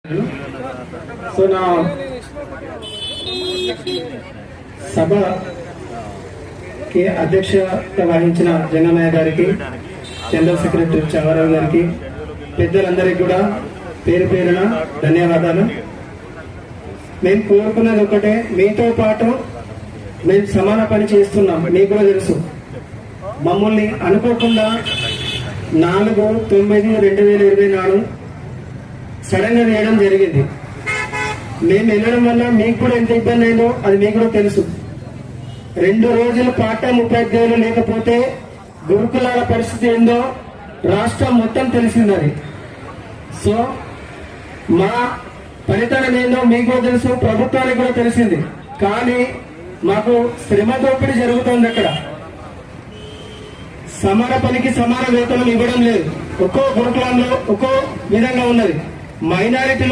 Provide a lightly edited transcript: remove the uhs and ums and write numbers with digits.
So నా సభకి అధ్యక్షత వహించిన జంగమయ్య గారికి, జనరల్ సెక్రటరీ చావారావు గారికి, పెద్దలందరికీ కూడా పేరు పేరున ధన్యవాదాలు. మేము కోరుకున్నది ఒకటే, మీతో పాటు మేము సమాన పని చేస్తున్నాం. మీకు కూడా తెలుసు, మమ్మల్ని అనుకోకుండా 4/9/2024 సడన్ గా వేయడం జరిగింది. మేము వెళ్ళడం వల్ల మీకు కూడా ఎంత ఇబ్బంది అయిందో అది మీకు కూడా తెలుసు. 2 రోజులు పార్ట్ టైం ఉపాధ్యాయులు లేకపోతే గురుకులాల పరిస్థితి ఏందో రాష్ట్రం మొత్తం తెలిసింది. సో మా ఫలితానం ఏందో మీకు కూడా తెలుసు, ప్రభుత్వానికి కూడా తెలిసింది. కానీ మాకు శ్రమ దోపిడీ జరుగుతుంది. అక్కడ సమాన పనికి సమాన వేతనం ఇవ్వడం లేదు. ఒక్కో గురుకులంలో ఒక్కో విధంగా ఉన్నది. మైనారిటీ